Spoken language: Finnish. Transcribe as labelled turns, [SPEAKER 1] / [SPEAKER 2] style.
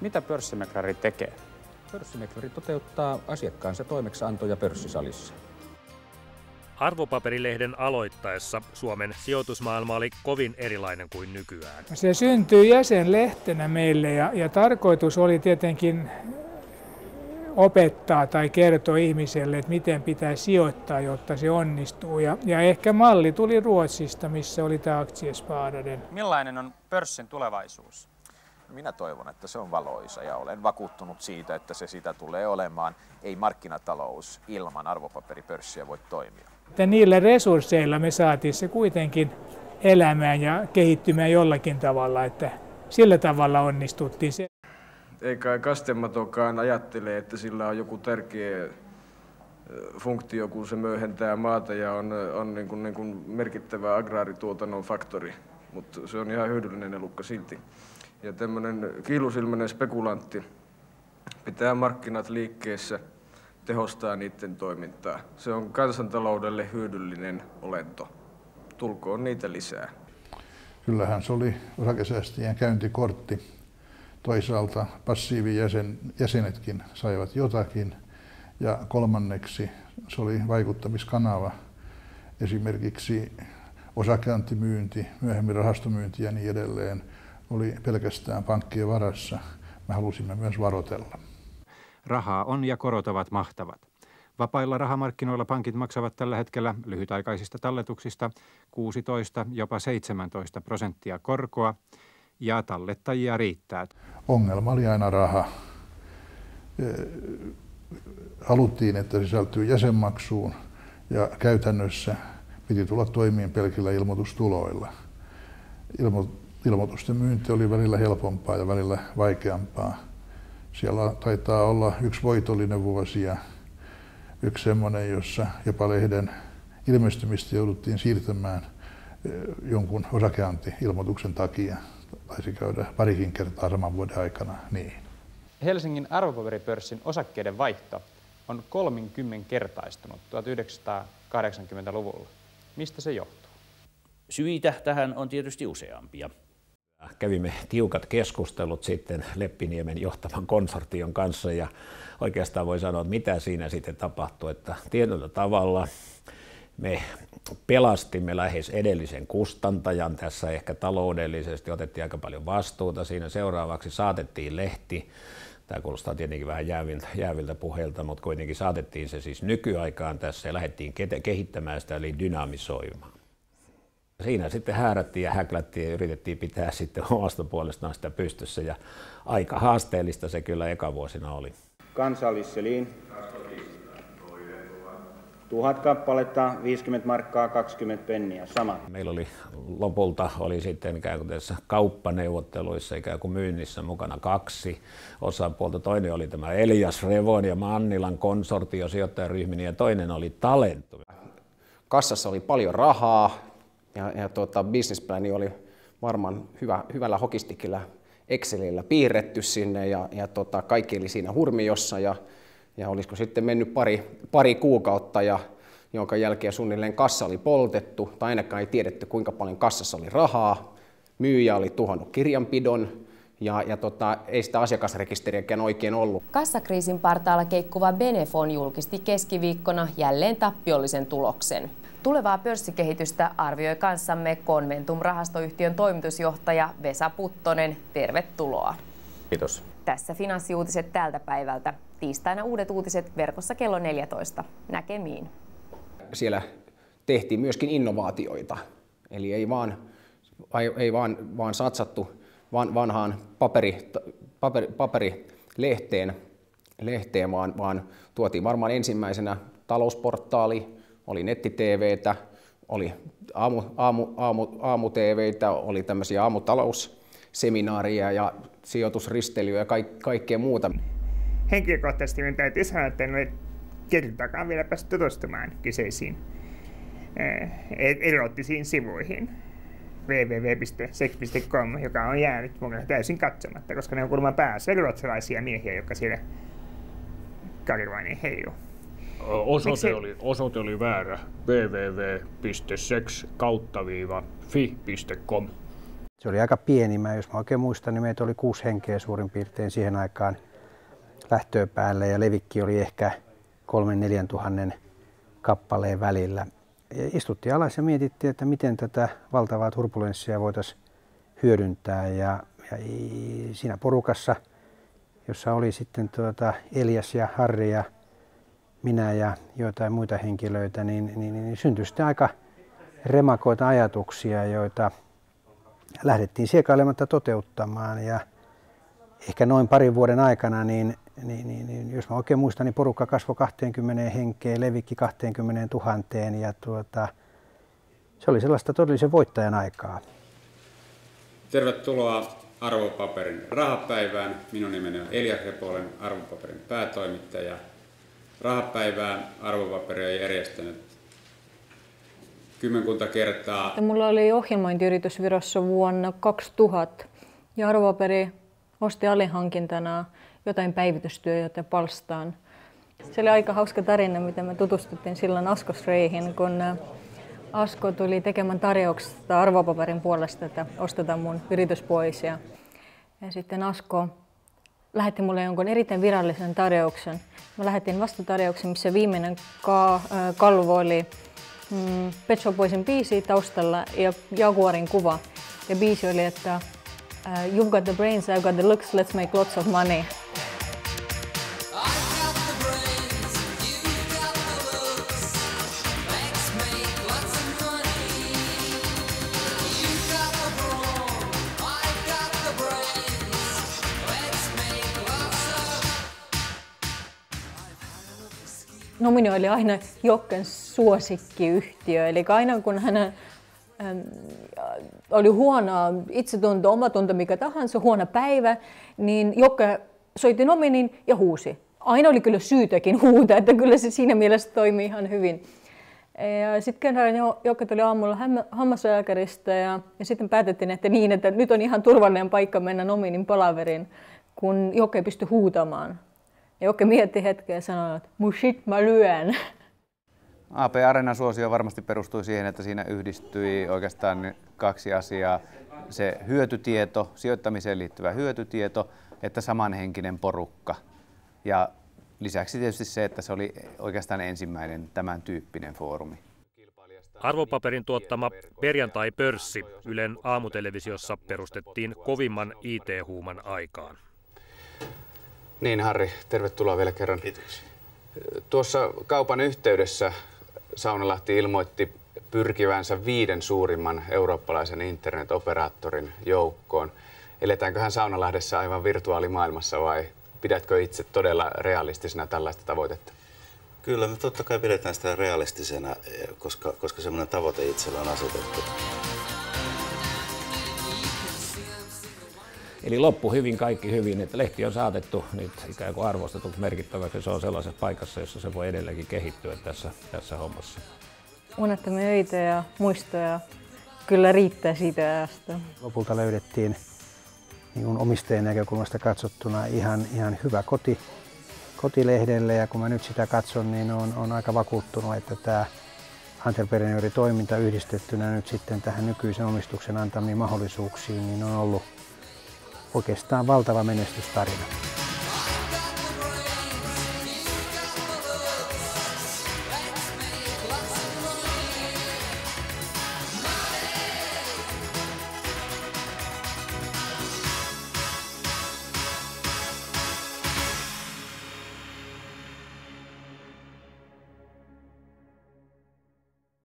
[SPEAKER 1] Mitä pörssimeklari tekee?
[SPEAKER 2] Pörssimeklari toteuttaa asiakkaansa toimeksiantoja pörssisalissa.
[SPEAKER 3] Arvopaperilehden aloittaessa Suomen sijoitusmaailma oli kovin erilainen kuin nykyään.
[SPEAKER 4] Se syntyi jäsenlehtenä meille ja tarkoitus oli tietenkin opettaa tai kertoa ihmiselle, että miten pitää sijoittaa, jotta se onnistuu. Ja ehkä malli tuli Ruotsista, missä oli tämä Aktiespararen.
[SPEAKER 1] Millainen on pörssin tulevaisuus?
[SPEAKER 5] Minä toivon, että se on valoisa ja olen vakuuttunut siitä, että se sitä tulee olemaan. Ei markkinatalous ilman arvopaperipörssiä voi toimia.
[SPEAKER 4] Että niillä resursseilla me saatiin se kuitenkin elämään ja kehittymään jollakin tavalla, että sillä tavalla onnistuttiin.
[SPEAKER 6] Eikä Kastematokaan ajattele, että sillä on joku tärkeä funktio, kun se myöhentää maata ja on niin kuin merkittävä agraarituotannon faktori, mutta se on ihan hyödyllinen elukka silti. Ja tämmöinen kiilusilmäinen spekulantti pitää markkinat liikkeessä, tehostaa niiden toimintaa. Se on kansantaloudelle hyödyllinen olento. Tulkoon niitä lisää.
[SPEAKER 7] Kyllähän se oli osakesäästäjien käyntikortti. Toisaalta passiivijäsenetkin saivat jotakin. Ja kolmanneksi se oli vaikuttamiskanava. Esimerkiksi osakeantimyynti, myöhemmin rahastomyynti ja niin edelleen oli pelkästään pankkien varassa. Me halusimme myös varotella.
[SPEAKER 2] Rahaa on ja korot ovat mahtavat. Vapailla rahamarkkinoilla pankit maksavat tällä hetkellä lyhytaikaisista talletuksista 16, jopa 17% korkoa ja tallettajia riittää.
[SPEAKER 7] Ongelma oli aina raha. Haluttiin, että sisältyy jäsenmaksuun ja käytännössä piti tulla toimiin pelkillä ilmoitustuloilla. Ilmoitusten myynti oli välillä helpompaa ja välillä vaikeampaa. Siellä taitaa olla yksi voitollinen vuosi ja yksi semmoinen, jossa jopa lehden ilmestymistä jouduttiin siirtämään jonkun osakeanti-ilmoituksen takia. Taisi käydä parikin kertaa saman vuoden aikana niin.
[SPEAKER 1] Helsingin arvopaperipörssin osakkeiden vaihto on 30-kertaistunut 1980-luvulla. Mistä se johtuu?
[SPEAKER 8] Syitä tähän on tietysti useampia.
[SPEAKER 9] Kävimme tiukat keskustelut sitten Leppiniemen johtavan konsortion kanssa ja oikeastaan voi sanoa, että mitä siinä sitten tapahtui, että tietyllä tavalla me pelastimme lähes edellisen kustantajan tässä ehkä taloudellisesti, otettiin aika paljon vastuuta siinä, seuraavaksi saatettiin lehti. Tämä kuulostaa tietenkin vähän jääviltä puheilta, mutta kuitenkin saatettiin se siis nykyaikaan tässä ja lähdettiin kehittämään sitä eli dynamisoimaan. Siinä sitten häärättiin ja häklättiin ja yritettiin pitää sitten omasta puolestaan sitä pystyssä ja aika haasteellista se kyllä ekavuosina oli.
[SPEAKER 10] Kansallisselin 1000 kappaletta, 50 markkaa, 20 penniä, sama.
[SPEAKER 9] Meillä oli lopulta sitten ikään kuin tässä kauppaneuvotteluissa ikään kuin myynnissä mukana kaksi osapuolta. Toinen oli tämä Elias Revon ja Mannilan konsortio sijoittajaryhminen ja toinen oli Talentum.
[SPEAKER 11] Kassassa oli paljon rahaa ja businessplani oli varmaan hyvällä hokistikilla Excelillä piirretty sinne ja kaikki oli siinä hurmiossa ja olisiko sitten mennyt pari kuukautta, jonka jälkeen suunnilleen kassa oli poltettu, tai ainakaan ei tiedetty kuinka paljon kassassa oli rahaa. Myyjä oli tuhannut kirjanpidon ja ei sitä asiakasrekisteriäkään oikein ollut.
[SPEAKER 12] Kassakriisin partaalla keikkuva Benefon julkisti keskiviikkona jälleen tappiollisen tuloksen. Tulevaa pörssikehitystä arvioi kanssamme Conventum-rahastoyhtiön toimitusjohtaja Vesa Puttonen. Tervetuloa.
[SPEAKER 5] Kiitos.
[SPEAKER 12] Tässä finanssiuutiset tältä päivältä. Tiistaina uudet uutiset verkossa kello 14. Näkemiin. Siellä
[SPEAKER 11] tehtiin myöskin innovaatioita, eli ei vaan satsattu vanhaan paperilehteen, vaan tuotiin varmaan ensimmäisenä talousportaali, oli netti-tv:tä, oli aamu-tv:tä, oli tämmöisiä aamutalousseminaaria ja sijoitusristelyä ja kaikkea muuta.
[SPEAKER 13] Henkilökohtaisesti minun täytyy sanoa, että en ole kertaakaan vielä päässyt tutustumaan kyseisiin eroottisiin sivuihin. www.sex.com, joka on jäänyt mun täysin katsomatta, koska ne on kuulemma päässä ruotsalaisia miehiä, jotka siellä karvainen heiluu.
[SPEAKER 14] Osoite oli väärä. www.sex/fi.com.
[SPEAKER 15] Se oli aika pieni. Jos mä oikein muistan, niin meitä oli 6 henkeä suurin piirtein siihen aikaan lähtöön päälle ja levikki oli ehkä 3-4 tuhannen kappaleen välillä. Ja istuttiin alas ja mietittiin, että miten tätä valtavaa turbulenssia voitaisiin hyödyntää. Ja siinä porukassa, jossa oli sitten Elias ja Harri ja minä ja joitain muita henkilöitä, niin syntyi sitten aika remakoita ajatuksia, joita lähdettiin siekailematta toteuttamaan. Ja ehkä noin parin vuoden aikana, niin jos mä oikein muistan, niin porukka kasvoi 20 henkeen, levikki 20 000 ja se oli sellaista todellisen voittajan aikaa.
[SPEAKER 16] Tervetuloa Arvopaperin rahapäivään. Minun nimeni on Elias Repo, olen Arvopaperin päätoimittaja. Rahapäivää Arvopaperi on järjestänyt kymmenkunta kertaa.
[SPEAKER 17] Mulla oli ohjelmointiyritys Virossa vuonna 2000 ja Arvopaperi osti alihankintana jotain päivitystyötä palstaan. Se oli aika hauska tarina, miten me tutustuttiin silloin Asko Streihin, kun Asko tuli tekemään tarjouksesta Arvopaperin puolesta, että ostetaan mun yritys pois. Ja sitten Asko lähetti mulle jonkun erittäin virallisen tarjouksen. Mä lähetin vastatarjouksen, missä viimeinen kalvo oli Pet Shop Boysin biisi taustalla ja Jaguarin kuva. Ja biisi oli, että You've got the brains, I've got the looks, let's make lots of money. Nomino oli aina Jokken suosikkiyhtiö, eli aina kun hän oli huono itsetunto, omatunto, mikä tahansa, huono päivä, niin Jokke soitti Nominin ja huusi. Aina oli kyllä syytäkin huuta, että kyllä se siinä mielessä toimi ihan hyvin. Sitten kerran Jokke tuli aamulla hammaslääkäristä ja sitten päätettiin, että että nyt on ihan turvallinen paikka mennä Nominin palaveriin, kun Jokke ei pysty huutamaan. Ja Jokke mietti hetken ja sanoi, että mun shit, mä lyön.
[SPEAKER 18] AP Arenan suosio varmasti perustui siihen, että siinä yhdistyi oikeastaan 2 asiaa. Se hyötytieto, sijoittamiseen liittyvä hyötytieto, että samanhenkinen porukka. Ja lisäksi tietysti se, että se oli oikeastaan ensimmäinen tämän tyyppinen foorumi.
[SPEAKER 3] Arvopaperin tuottama Perjantai-pörssi Ylen aamutelevisiossa perustettiin kovimman IT-huuman aikaan.
[SPEAKER 18] Niin Harri, tervetuloa vielä kerran.
[SPEAKER 19] Kiitoksia.
[SPEAKER 18] Tuossa kaupan yhteydessä Saunalahti ilmoitti pyrkivänsä 5 suurimman eurooppalaisen internetoperaattorin joukkoon. Eletäänköhän Saunalahdessa aivan virtuaalimaailmassa vai pidätkö itse todella realistisena tällaista tavoitetta?
[SPEAKER 19] Kyllä, me totta kai pidetään sitä realistisena, koska semmoinen tavoite itsellä on asetettu.
[SPEAKER 9] Eli loppu hyvin, kaikki hyvin, että lehti on saatettu nyt ikään kuin arvostetuksi merkittäväksi. Se on sellaisessa paikassa, jossa se voi edelleenkin kehittyä tässä hommassa.
[SPEAKER 17] Unettomia öitä ja muistoja kyllä riittää siitä ajasta.
[SPEAKER 15] Lopulta löydettiin niin omistajan näkökulmasta katsottuna ihan hyvä kotilehdelle ja kun mä nyt sitä katson, niin on aika vakuuttunut, että tämä entreprenööritoiminta yhdistettynä nyt sitten tähän nykyisen omistuksen antamiin mahdollisuuksiin niin on ollut oikeastaan valtava menestystarina.